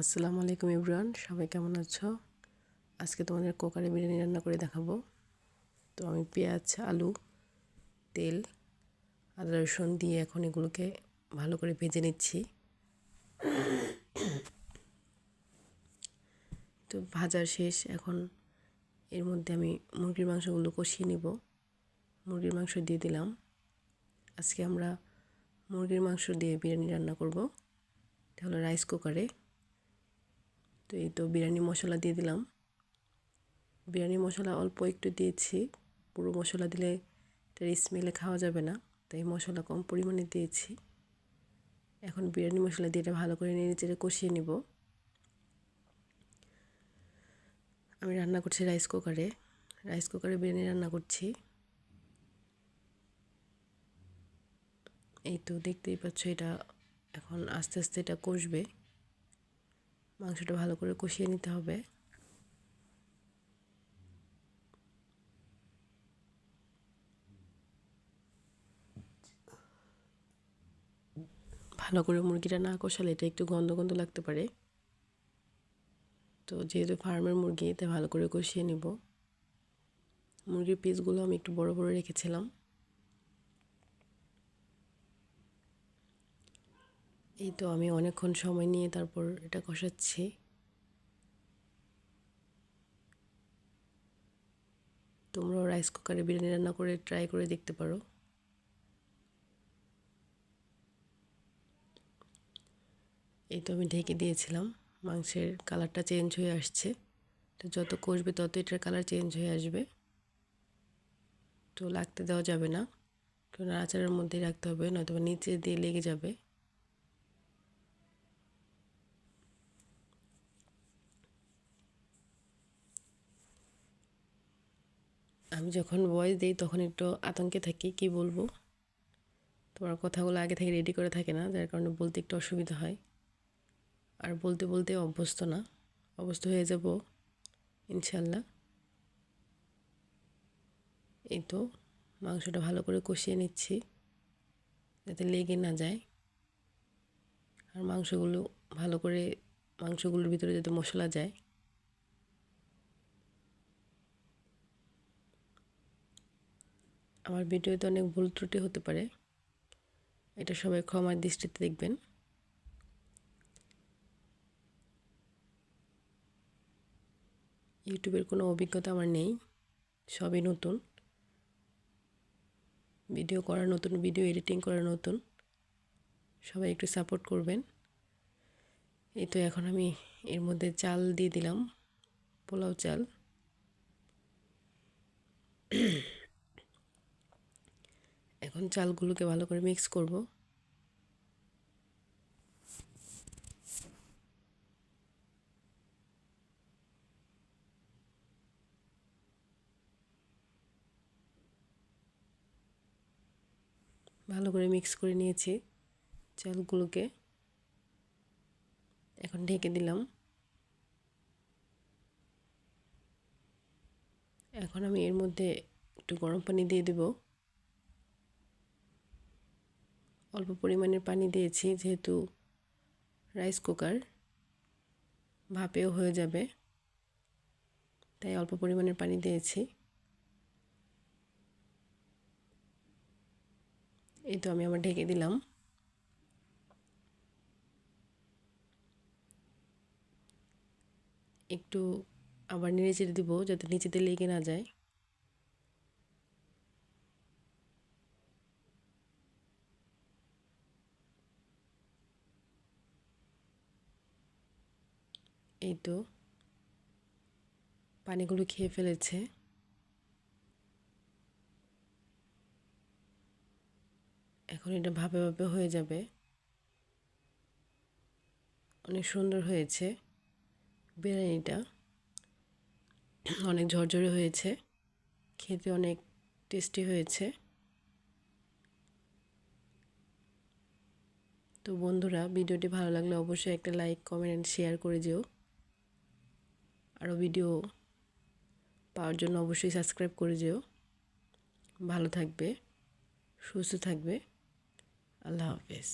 আসসালামু আলাইকুম এভরিওয়ান, সবাই কেমন আছো? আজকে তোমাদের কুকারে বিরিয়ানি রান্না করে দেখাবো। তো আমি পেঁয়াজ, আলু, তেল, আদা রসুন দিয়ে এখন এগুলোকে ভালো করে ভেজে নিচ্ছি। তো ভাজা শেষ। এখন এর মধ্যে আমি মুরগির মাংসগুলো কষিয়ে নিব। মুরগির মাংস দিয়ে দিলাম। আজকে আমরা মুরগির মাংস দিয়ে বিরিয়ানি রান্না করব। এটা হলো রাইস কুকারে। তো এই তো বিরিয়ানি মশলা দিয়ে দিলাম। বিরিয়ানি মশলা অল্প একটু দিয়েছি, পুরো মশলা দিলে এটার স্মেলে খাওয়া যাবে না, তাই মশলা কম পরিমাণে দিয়েছি। এখন বিরিয়ানি মশলা দিয়ে এটা ভালো করে নেড়েচেড়ে কষিয়ে নিব। আমি রান্না করছি রাইস কুকারে বিরিয়ানি রান্না করছি। এই তো দেখতেই পাচ্ছ, এটা এখন আস্তে আস্তে এটা কষবে। মাংসটা ভালো করে কষিয়ে নিতে হবে। ভালো করে মুরগিটা না কষালে এটা একটু গন্ধ গন্ধ লাগতে পারে। তো যেহেতু ফার্মের মুরগি, তাই ভালো করে কষিয়ে নিব। মুরগির পিসগুলো আমি একটু বড় বড় রেখেছিলাম। এই তো আমি অনেকক্ষণ সময় নিয়ে তারপর এটা কষাচ্ছি। তোমরাও রাইস কুকারে বিরিয়ানি রান্না করে ট্রাই করে দেখতে পারো। এই তো আমি ঢেকে দিয়েছিলাম। মাংসের কালারটা চেঞ্জ হয়ে আসছে। তো যত কষবে তত এটার কালার চেঞ্জ হয়ে আসবে। তো লাগতে দেওয়া যাবে না, কারণ আচারের মধ্যেই রাখতে হবে, নয়তো নিচে দিয়ে লেগে যাবে। আমি যখন ভয়েস দিই তখন একটু আতঙ্কে থাকি, কি বলবো। তোমার কথাগুলো আগে থেকে রেডি করে থাকে না, যার কারণে বলতে একটু অসুবিধা হয়। আর বলতে বলতে অভ্যস্ত না, অভ্যস্ত হয়ে যাব ইনশাল্লাহ। এই তো মাংসটা ভালো করে কষিয়ে নিচ্ছি, যাতে লেগে না যায়। আর মাংসগুলোর ভিতরে যাতে মশলা যায়। আমার ভিডিওতে অনেক ভুল ত্রুটি হতে পারে, এটা সবাই ক্ষমার দৃষ্টিতে দেখবেন। ইউটিউবের কোনো অভিজ্ঞতা আমার নেই, সবই নতুন। ভিডিও এডিটিং করা নতুন। সবাই একটু সাপোর্ট করবেন। এই তো এখন আমি এর মধ্যে চাল দিয়ে দিলাম, পোলাও চাল। এখন চালগুলোকে ভালো করে মিক্স করব। ভালো করে মিক্স করে নিয়েছি চালগুলোকে। এখন ঢেকে দিলাম। এখন আমি এর মধ্যে একটু গরম পানি দিয়ে দেব। অল্প পরিমাণের পানি দিয়েছি, যেহেতু রাইস কুকার ভাপেও হয়ে যাবে, তাই অল্প পরিমাণের পানি দিয়েছি। এই তো আমি আবার ঢেকে দিলাম। একটু আবার নেড়ে চেড়ে দিব, যাতে নিচেতে লেগে না যায়। এই তো পানিগুলো খেয়ে ফেলেছে। এখন এটা ভাপে ভাপে হয়ে যাবে। অনেক সুন্দর হয়েছে বিরিয়ানিটা, অনেক ঝরঝরে হয়েছে, খেতে অনেক টেস্টি হয়েছে। তো বন্ধুরা, ভিডিওটি ভালো লাগলে অবশ্যই একটা লাইক, কমেন্ট অ্যান্ড শেয়ার করে যেও। আরও ভিডিও পাওয়ার জন্য অবশ্যই সাবস্ক্রাইব করে যেও। ভালো থাকবে, সুস্থ থাকবে। আল্লাহ হাফেজ।